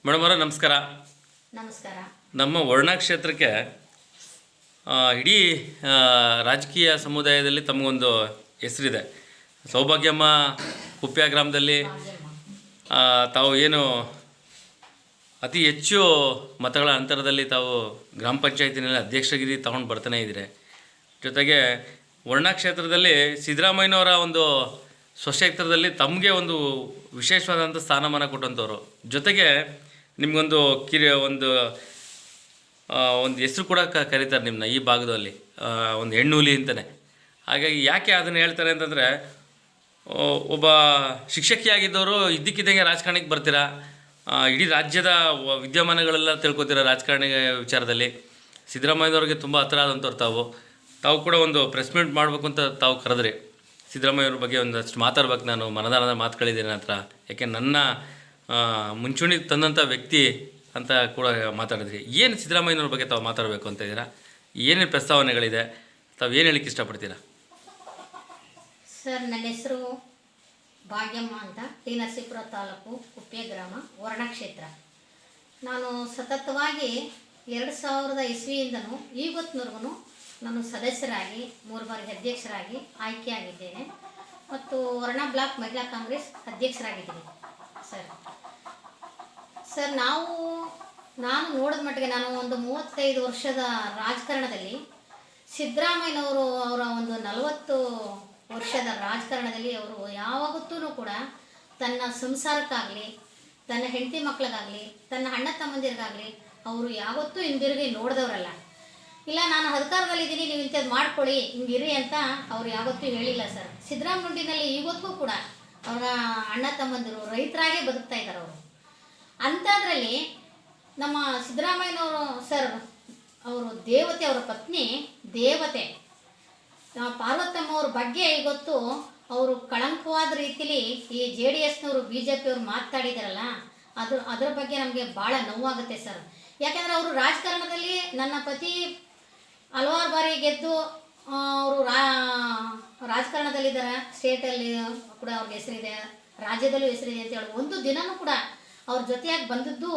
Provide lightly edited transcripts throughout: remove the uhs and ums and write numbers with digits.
Madam ಅವರ ನಮಸ್ಕಾರ. ನಮಸ್ಕಾರ. ನಮ್ಮ ವರ್ಣಾ ಕ್ಷೇತ್ರಕ್ಕೆ ಇಡೀ ರಾಜಕೀಯ ಸಮುದಾಯದಲ್ಲಿ ತಮಗೊಂದು ಹೆಸರಿದೆ. ಸೌಭಾಗ್ಯಮ್ಮ ಕುಪ್ಯ ಗ್ರಾಮದಲ್ಲಿ ತಾವು ಏನು ಅತಿ ಹೆಚ್ಚು ಮತಗಳ ಅಂತರದಲ್ಲಿ ತಾವು ಗ್ರಾಮ ಪಂಚಾಯತಿನಲ್ಲಿ ಅಧ್ಯಕ್ಷಗಿರಿ ತಗೊಂಡು ಬರ್ತಾನೆ ಇದ್ದೀರಿ. ಜೊತೆಗೆ ವರ್ಣಾ ಕ್ಷೇತ್ರದಲ್ಲಿ ಸಿದ್ದರಾಮಯ್ಯನವರ ಒಂದು ಸ್ವಕ್ಷೇತ್ರದಲ್ಲಿ ತಮಗೆ ಒಂದು ವಿಶೇಷವಾದಂಥ ಸ್ಥಾನಮಾನ ಕೊಟ್ಟಂಥವ್ರು. ಜೊತೆಗೆ ನಿಮಗೊಂದು ಒಂದು ಹೆಸರು ಕೂಡ ಕರೀತಾರೆ ನಿಮ್ಮನ್ನ ಈ ಭಾಗದಲ್ಲಿ, ಒಂದು ಹೆಣ್ಣುಲಿ ಅಂತಲೇ. ಹಾಗಾಗಿ ಯಾಕೆ ಅದನ್ನು ಹೇಳ್ತಾರೆ ಅಂತಂದರೆ, ಒಬ್ಬ ಶಿಕ್ಷಕಿಯಾಗಿದ್ದವರು ಇದ್ದಕ್ಕಿದ್ದಂಗೆ ರಾಜಕಾರಣಕ್ಕೆ ಬರ್ತೀರಾ, ಇಡೀ ರಾಜ್ಯದ ವಿದ್ಯಮಾನಗಳೆಲ್ಲ ತಿಳ್ಕೊತೀರ ರಾಜಕಾರಣ ವಿಚಾರದಲ್ಲಿ. ಸಿದ್ದರಾಮಯ್ಯವ್ರಿಗೆ ತುಂಬ ಹತ್ರ ಆದಂಥವ್ರು ತಾವು ಕೂಡ ಒಂದು ಪ್ರೆಸ್ ಮೀಟ್ ಮಾಡಬೇಕು ಅಂತ ತಾವು ಕರೆದ್ರಿ. ಸಿದ್ದರಾಮಯ್ಯವ್ರ ಬಗ್ಗೆ ಒಂದಷ್ಟು ಮಾತಾಡ್ಬೇಕು, ನಾನು ಮನದಾಳದ ಮಾತುಗಳಿದ್ದೀನಿ ಹತ್ರ, ಯಾಕೆ ನನ್ನ ಮುಂಚೂಣಿಗೆ ತಂದಂಥ ವ್ಯಕ್ತಿ ಅಂತ ಕೂಡ ಮಾತಾಡಿದ್ರಿ. ಏನು ಸಿದ್ದರಾಮಯ್ಯನವ್ರ ಬಗ್ಗೆ ತಾವು ಮಾತಾಡಬೇಕು ಅಂತ ಇದ್ದೀರಾ? ಏನೇನು ಪ್ರಸ್ತಾವನೆಗಳಿದೆ, ತಾವು ಏನು ಹೇಳಲಿಕ್ಕೆ ಇಷ್ಟಪಡ್ತೀರಾ? ಸರ್, ನನ್ನ ಹೆಸರು ಭಾಗ್ಯಮ್ಮ ಅಂತ, ಟಿ ನರಸೀಪುರ ತಾಲೂಕು ಕುಪ್ಯ ಗ್ರಾಮ, ವರ್ಣಾ ಕ್ಷೇತ್ರ. ನಾನು ಸತತವಾಗಿ 2000 ಇಸ್ವಿಯಿಂದನೂ ಇವತ್ತಿನವರೆಗೂ ನಾನು ಸದಸ್ಯರಾಗಿ 3 ಬಾರಿ ಅಧ್ಯಕ್ಷರಾಗಿ ಆಯ್ಕೆಯಾಗಿದ್ದೇನೆ ಮತ್ತು ವರ್ಣಾ ಬ್ಲಾಕ್ ಮಹಿಳಾ ಕಾಂಗ್ರೆಸ್ ಅಧ್ಯಕ್ಷರಾಗಿದ್ದೀನಿ. ಸರ್ ನಾನು ನೋಡಿದ ಮಟ್ಟಿಗೆ ನಾನು ಒಂದು 35 ವರ್ಷದ ರಾಜಕಾರಣದಲ್ಲಿ ಸಿದ್ದರಾಮಯ್ಯನವರು ಅವರ ಒಂದು 40 ವರ್ಷದ ರಾಜಕಾರಣದಲ್ಲಿ ಅವರು ಯಾವತ್ತೂ ಕೂಡ ತನ್ನ ಸಂಸಾರಕ್ಕಾಗಲಿ, ತನ್ನ ಹೆಂಡತಿ ಮಕ್ಕಳಿಗಾಗಲಿ, ತನ್ನ ಅಣ್ಣ ತಮ್ಮಂದಿರಿಗಾಗಲಿ ಅವರು ಯಾವತ್ತೂ ಹಿಂದಿರುಗಿ ನೋಡಿದವರಲ್ಲ. ಇಲ್ಲ ನಾನು ಅಧಿಕಾರದಲ್ಲಿದ್ದೀನಿ, ನೀವು ಇಂಥದ್ದು ಮಾಡ್ಕೊಳ್ಳಿ, ಹಿಂಗಿರಿ ಅಂತ ಅವ್ರು ಯಾವತ್ತೂ ಹೇಳಿಲ್ಲ ಸರ್. ಸಿದ್ದರಾಮಯ್ಯನಲ್ಲಿ ಇವತ್ತಿಗೂ ಕೂಡ ಅವರ ಅಣ್ಣ ತಮ್ಮಂದಿರು ರೈತರಾಗೇ ಬದುಕ್ತಾ ಇದ್ದಾರೆ ಅವರು. ಅಂಥದ್ರಲ್ಲಿ ನಮ್ಮ ಸಿದ್ದರಾಮಯ್ಯನವರು ಸರ್ ಅವರು ದೇವತೆ, ಅವರ ಪತ್ನಿ ದೇವತೆ ಪಾರ್ವತಮ್ಮ ಅವ್ರ ಬಗ್ಗೆ ಇವತ್ತು ಅವರು ಕಳಂಕವಾದ ರೀತಿಲಿ ಈ JDSನವರು BJP ಅವರು ಮಾತಾಡಿದಾರಲ್ಲ, ಅದರ ಬಗ್ಗೆ ನಮಗೆ ಭಾಳ ನೋವಾಗುತ್ತೆ ಸರ್. ಯಾಕೆಂದರೆ ಅವರು ರಾಜಕಾರಣದಲ್ಲಿ ನನ್ನ ಪತಿ ಹಲವಾರು ಬಾರಿ ಗೆದ್ದು ಅವರು ರಾಜಕಾರಣದಲ್ಲಿದ್ದಾರೆ, ಸ್ಟೇಟಲ್ಲಿ ಕೂಡ ಅವ್ರಿಗೆ ಹೆಸರಿದೆ, ರಾಜ್ಯದಲ್ಲೂ ಹೆಸರಿದೆ ಅಂತ ಹೇಳಿ ಒಂದು ದಿನವೂ ಕೂಡ ಅವ್ರ ಜೊತೆಯಾಗಿ ಬಂದದ್ದು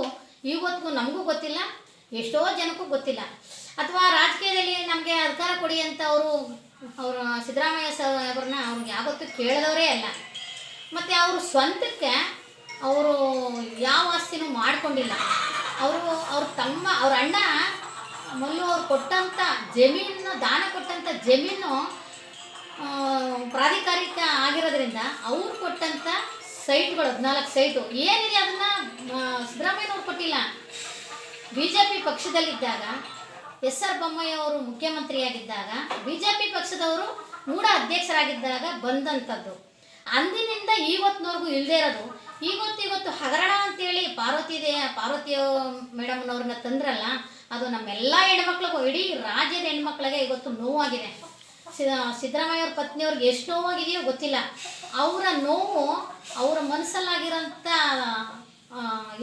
ಇವತ್ತಿಗೂ ನಮಗೂ ಗೊತ್ತಿಲ್ಲ, ಎಷ್ಟೋ ಜನಕ್ಕೂ ಗೊತ್ತಿಲ್ಲ. ಅಥವಾ ರಾಜಕೀಯದಲ್ಲಿ ನಮಗೆ ಅಧಿಕಾರ ಕೊಡಿ ಅಂತ ಅವರು ಸಿದ್ದರಾಮಯ್ಯ ಸಾಹೇಬ್ರನ್ನ ಅವ್ರಿಗೆ ಯಾವತ್ತೂ ಕೇಳಿದವರೇ ಅಲ್ಲ. ಮತ್ತು ಅವರು ಸ್ವಂತಕ್ಕೆ ಅವರು ಯಾವ ಆಸ್ತಿನೂ ಮಾಡಿಕೊಂಡಿಲ್ಲ. ಅವ್ರ ಅಣ್ಣ ಮಲ್ಲು ಅವ್ರು ಕೊಟ್ಟಂಥ ಜಮೀನು, ದಾನ ಕೊಟ್ಟಂಥ ಜಮೀನು ಪ್ರಾಧಿಕಾರಿಕ ಆಗಿರೋದ್ರಿಂದ ಅವ್ರು ಕೊಟ್ಟಂಥ ಸೈಟ್ಗಳು 14 ಸೈಟು ಏನಿದೆ ಅದನ್ನು ಸಿದ್ದರಾಮಯ್ಯನವ್ರು ಕೊಟ್ಟಿಲ್ಲ. BJP ಪಕ್ಷದಲ್ಲಿದ್ದಾಗ SR ಬೊಮ್ಮಾಯಿ ಅವರು ಮುಖ್ಯಮಂತ್ರಿಯಾಗಿದ್ದಾಗ BJP ಪಕ್ಷದವರು ಮೂಢ ಅಧ್ಯಕ್ಷರಾಗಿದ್ದಾಗ ಬಂದಂಥದ್ದು. ಅಂದಿನಿಂದ ಇವತ್ತಿನವರೆಗೂ ಇಲ್ಲದೇ ಇರೋದು. ಇವತ್ತು ಹಗರಣ ಅಂತೇಳಿ ಪಾರ್ವತಿ ಮೇಡಮ್ನವ್ರನ್ನ ತಂದ್ರಲ್ಲ, ಅದು ನಮ್ಮೆಲ್ಲ ಹೆಣ್ಮಕ್ಳಿಗೂ, ಇಡೀ ರಾಜ್ಯದ ಹೆಣ್ಮಕ್ಳಿಗೆ ಇವತ್ತು ನೋವಾಗಿದೆ. ಸಿದ್ದರಾಮಯ್ಯವ್ರ ಪತ್ನಿಯವ್ರಿಗೆ ಎಷ್ಟು ನೋವಾಗಿದೆಯೋ ಗೊತ್ತಿಲ್ಲ. ಅವರ ನೋವು, ಅವರ ಮನಸ್ಸಲ್ಲಾಗಿರೋಂಥ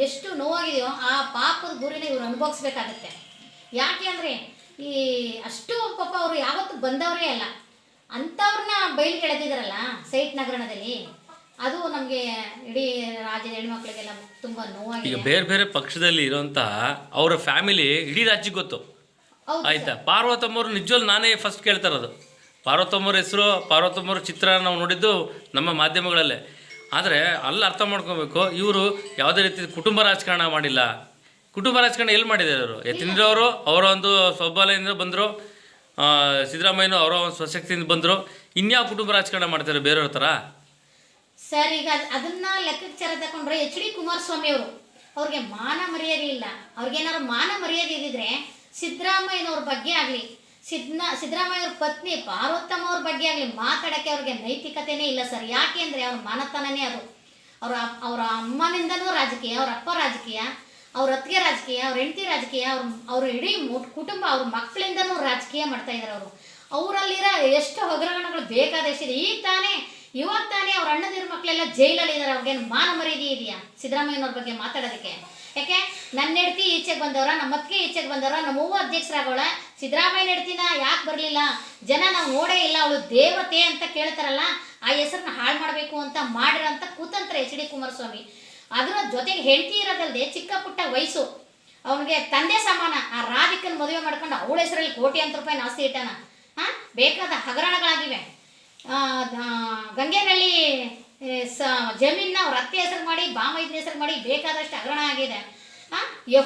ಎಷ್ಟು ನೋವಾಗಿದೆಯೋ ಆ ಪಾಪದ ಗುರಿನ ಇವ್ರು ಅನುಭವಿಸ್ಬೇಕಾಗತ್ತೆ. ಯಾಕೆ ಅಂದರೆ ಈ ಅಷ್ಟು ಪಾಪ ಅವರು ಯಾವತ್ತೂ ಬಂದವರೇ ಅಲ್ಲ, ಅಂಥವ್ರನ್ನ ಬಯಲಿಗೆ ಎಳೆದಿದ್ದಾರಲ್ಲ ಸೈಟ್ ನಗರಣದಲ್ಲಿ, ಅದು ನಮಗೆ ಇಡೀ ರಾಜ್ಯದ ಹೆಣ್ಮಕ್ಳಿಗೆಲ್ಲ ತುಂಬ ನೋವಾಗಿದೆ. ಈಗ ಬೇರೆ ಬೇರೆ ಪಕ್ಷದಲ್ಲಿ ಇರೋಂತಹ ಅವರ ಫ್ಯಾಮಿಲಿ ಇಡೀ ರಾಜ್ಯಕ್ಕೆ ಗೊತ್ತು, ಆಯ್ತಾ? ಪಾರ್ವತಮ್ಮವ್ರು ನಿಜವಲ್ಲ, ನಾನೇ ಫಸ್ಟ್ ಕೇಳ್ತಾ ಇರೋದು. ಪಾರ್ವತಮ್ಮವ್ರ ಹೆಸರು, ಪಾರ್ವತಮ್ಮವ್ರ ಚಿತ್ರ ನಾವು ನೋಡಿದ್ದು ನಮ್ಮ ಮಾಧ್ಯಮಗಳಲ್ಲೇ. ಆದರೆ ಅಲ್ಲಿ ಅರ್ಥ ಮಾಡ್ಕೋಬೇಕು, ಇವರು ಯಾವುದೇ ರೀತಿ ಕುಟುಂಬ ರಾಜಕಾರಣ ಮಾಡಿಲ್ಲ. ಕುಟುಂಬ ರಾಜಕಾರಣ ಎಲ್ಲಿ ಮಾಡಿದ್ದಾರೆ ಅವರು? ಯತೀಂದ್ರವರು ಅವರ ಒಂದು ಸ್ವಬಲದಿಂದ ಬಂದರು, ಸಿದ್ದರಾಮಯ್ಯನವರು ಅವರ ಒಂದು ಸ್ವಶಕ್ತಿಯಿಂದ ಬಂದರು. ಇನ್ಯಾವ ಕುಟುಂಬ ರಾಜಕಾರಣ ಮಾಡ್ತಾರೆ ಬೇರೆಯವ್ರ ಥರ? ಸರ್, ಈಗ ಅದನ್ನ ಲೆಕ್ಕಾಚಾರ ತಗೊಂಡ್ರೆ HD ಕುಮಾರಸ್ವಾಮಿ ಅವ್ರಿಗೆ ಮಾನ ಮರ್ಯಾದೆ ಇಲ್ಲ. ಅವ್ರಿಗೇನಾದ್ರು ಮಾನ ಮರ್ಯಾದೆ ಇದ್ದಿದ್ರೆ ಸಿದ್ದರಾಮಯ್ಯನವ್ರ ಬಗ್ಗೆ ಆಗಲಿ, ಸಿದ್ದರಾಮಯ್ಯವ್ರ ಪತ್ನಿ ಪಾರ್ವತಮ್ಮ ಅವ್ರ ಬಗ್ಗೆ ಆಗಲಿ ಮಾತಾಡೋಕ್ಕೆ ಅವ್ರಿಗೆ ನೈತಿಕತೆನೇ ಇಲ್ಲ ಸರ್. ಯಾಕೆ ಅಂದರೆ ಅವ್ರ ಮಾನತನನೇ ಅದು. ಅವರ ಅಮ್ಮನಿಂದನೂ ರಾಜಕೀಯ, ಅವ್ರ ಅಪ್ಪ ರಾಜಕೀಯ, ಅವ್ರ ಅತ್ತಿಗೆ ರಾಜಕೀಯ, ಅವ್ರ ಹೆಂಡತಿ ರಾಜಕೀಯ, ಅವ್ರ ಇಡೀ ಕುಟುಂಬ, ಅವ್ರ ಮಕ್ಕಳಿಂದನೂ ರಾಜಕೀಯ ಮಾಡ್ತಾ ಇದ್ದಾರೆ. ಅವರಲ್ಲಿರೋ ಎಷ್ಟು ಹಗರಣಗಳು ಬೇಕಾದಷ್ಟಿದೆ. ಇವಾಗ ತಾನೇ ಅವ್ರ ಅಣ್ಣದಿರ ಮಕ್ಕಳೆಲ್ಲ ಜೈಲಲ್ಲಿ ಇದ್ದಾರೆ. ಅವ್ರಿಗೇನು ಮಾನ ಮರ್ಯಾದೆ ಇದೆಯಾ ಸಿದ್ದರಾಮಯ್ಯನವ್ರ ಬಗ್ಗೆ ಮಾತಾಡೋದಕ್ಕೆ? ಯಾಕೆ ನನ್ನ ಹೆಂಡತಿ ಈಚೆಗೆ ಬಂದವರ, ನಮ್ಮ ಅತ್ತಿಗೆ ಈಚೆಗೆ ಬಂದವರ, ನಮ್ಮವ್ವ ಅಧ್ಯಕ್ಷರಾಗೋಳ, ಸಿದ್ದರಾಮಯ್ಯನ ಹೆಂಡತಿನ ಯಾಕೆ ಬರಲಿಲ್ಲ, ಜನ ನಾವು ನೋಡೇ ಇಲ್ಲ, ಅವಳು ದೇವತೆ ಅಂತ ಕೇಳ್ತಾರಲ್ಲ, ಆ ಹೆಸರನ್ನ ಹಾಳು ಮಾಡಬೇಕು ಅಂತ ಮಾಡಿರೋಂಥ ಕುತಂತ್ರ HD ಕುಮಾರಸ್ವಾಮಿ. ಅದರ ಜೊತೆಗೆ ಹೆಂಡತಿ ಇರೋದಲ್ಲದೆ ಚಿಕ್ಕ ಪುಟ್ಟ ವಯಸ್ಸು, ಅವನಿಗೆ ತಂದೆ ಸಮಾನ. ಆ ರಾಧಿಕನ ಮದುವೆ ಮಾಡ್ಕೊಂಡು ಅವಳ ಹೆಸರಲ್ಲಿ ಕೋಟ್ಯಾಂತರ ರೂಪಾಯಿ ಆಸ್ತಿ ಇಟ್ಟಾನ. ಬೇಕಾದ ಹಗರಣಗಳಾಗಿವೆ. ಗಂಗೆನಳ್ಳಿ ಜಮೀನ ಅವ್ರ ಅತ್ತೆ ಹೆಸರು ಮಾಡಿ, ಬಾಮೈದನ ಹೆಸರು ಮಾಡಿ ಬೇಕಾದಷ್ಟು ಹಗರಣ ಆಗಿದೆ.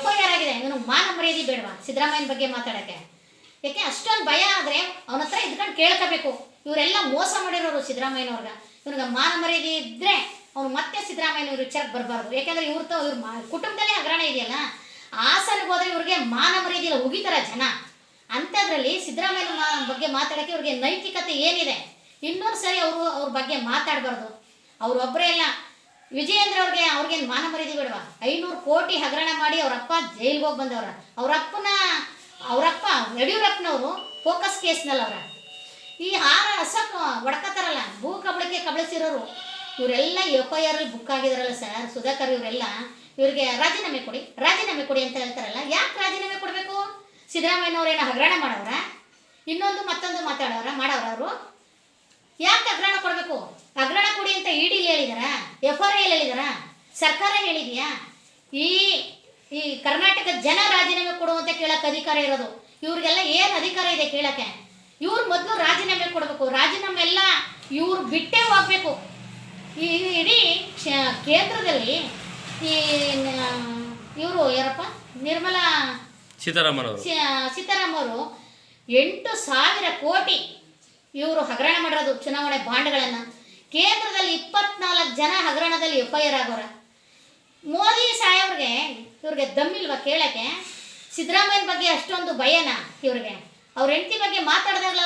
FIR ಆಗಿದೆ. ಇವನು ಮಾನ ಮರ್ಯಾದೆ ಬೇಡವಾ ಸಿದ್ದರಾಮಯ್ಯನ ಬಗ್ಗೆ ಮಾತಾಡೋಕ್ಕೆ? ಯಾಕೆ ಅಷ್ಟೊಂದು ಭಯ ಆದರೆ ಅವನ ಹತ್ರ ಇದ್ಕೊಂಡು ಕೇಳ್ಕೋಬೇಕು. ಇವರೆಲ್ಲ ಮೋಸ ಮಾಡಿರೋರು ಸಿದ್ದರಾಮಯ್ಯನವ್ರಿಗೆ. ಇವ್ರಿಗೆ ಮಾನ ಮರ್ಯಾದೆ ಇದ್ದರೆ ಅವ್ನು ಮತ್ತೆ ಸಿದ್ದರಾಮಯ್ಯನವ್ರ ವಿಚಾರಕ್ಕೆ ಬರಬಾರ್ದು. ಯಾಕೆಂದರೆ ಇವ್ರ ಕುಟುಂಬದಲ್ಲೇ ಹಗರಣ ಇದೆಯಲ್ಲ. ಹಾಸನಿಗೆ ಹೋದರೆ ಇವ್ರಿಗೆ ಮಾನ ಮರ್ಯಾದೆ ಇಲ್ಲ, ಉಗಿತಾರೆ ಜನ. ಅಂಥದ್ರಲ್ಲಿ ಸಿದ್ದರಾಮಯ್ಯನ ಬಗ್ಗೆ ಮಾತಾಡೋಕ್ಕೆ ಇವ್ರಿಗೆ ನೈತಿಕತೆ ಏನಿದೆ? ಇನ್ನೊಂದು ಸರಿ ಅವ್ರ ಬಗ್ಗೆ ಮಾತಾಡಬಾರ್ದು. ಅವರೊಬ್ಬರೇ ಇಲ್ಲ, ವಿಜಯೇಂದ್ರ ಅವ್ರಿಗೇನು ಮಾನ ಮರ್ಯಾದೆ ಬೇಡವಾ? 500 ಕೋಟಿ ಹಗರಣ ಮಾಡಿ ಅವರಪ್ಪ ಜೈಲಿಗೆ ಹೋಗಿ ಬಂದವ್ರ. ಅವರಪ್ಪ ಯಡಿಯೂರಪ್ಪನವರು ಫೋಕಸ್ ಕೇಸ್ನಲ್ಲವ್ರ. ಈ ಹಾರ ಹಸಕ್ಕೆ ಹೊಡ್ಕತ್ತಾರಲ್ಲ, ಭೂ ಕಬಳಕ್ಕೆ ಕಬಳಿಸಿರೋರು ಇವರೆಲ್ಲ FIR ಬುಕ್ ಆಗಿದಾರಲ್ಲ ಸರ್. ಸುಧಾಕರ್ ಇವರೆಲ್ಲ ಇವ್ರಿಗೆ ರಾಜೀನಾಮೆ ಕೊಡಿ ಅಂತ ಹೇಳ್ತಾರಲ್ಲ. ಯಾಕೆ ರಾಜೀನಾಮೆ ಕೊಡಬೇಕು? ಸಿದ್ದರಾಮಯ್ಯನವ್ರೇನೋ ಹಗರಣ ಮಾಡವ್ರ, ಇನ್ನೊಂದು ಮತ್ತೊಂದು ಮಾಡವ್ರ ಅವರು? ಯಾಕೆ ಹಗರಣ ಕೊಡಬೇಕು? ಹಗರಣ ಕೊಡಿ ಅಂತ ED ಹೇಳಿದಾರ, FRI ಹೇಳಿದಾರ, ಸರ್ಕಾರ ಹೇಳಿದೆಯಾ? ಈ ಕರ್ನಾಟಕ ಜನ ರಾಜೀನಾಮೆ ಕೊಡುವಂತ ಕೇಳಕ್ಕೆ ಅಧಿಕಾರ ಇರೋದು. ಇವ್ರಿಗೆಲ್ಲ ಏನು ಅಧಿಕಾರ ಇದೆ ಕೇಳಕ್ಕೆ? ಇವ್ರು ಮೊದಲು ರಾಜೀನಾಮೆ ಕೊಡಬೇಕು. ರಾಜೀನಾಮೆ ಎಲ್ಲ ಇವ್ರು ಬಿಟ್ಟೇ ಹೋಗ್ಬೇಕು. ಈ ಇಡೀ ಕೇಂದ್ರದಲ್ಲಿ ಇವರು ಯಾರಪ್ಪ, ನಿರ್ಮಲಾ ಸೀತಾರಾಮನ್ ಅವರು 8,000 ಕೋಟಿ ಇವರು ಹಗರಣ ಮಾಡಿರೋದು ಚುನಾವಣೆ ಬಾಂಡ್ಗಳನ್ನು. ಕೇಂದ್ರದಲ್ಲಿ 24 ಜನ ಹಗರಣದಲ್ಲಿ FIR ಆಗೋರ. ಮೋದಿ ಸಾಹೇಬ್ರಿಗೆ ಇವ್ರಿಗೆ ದಮ್ಮಿಲ್ವಾ ಕೇಳಕ್ಕೆ? ಸಿದ್ದರಾಮಯ್ಯನ ಬಗ್ಗೆ ಅಷ್ಟೊಂದು ಭಯನಾ ಇವ್ರಿಗೆ? ಅವ್ರ ಹೆಂಡತಿ ಬಗ್ಗೆ ಮಾತಾಡಿದಾಗಲ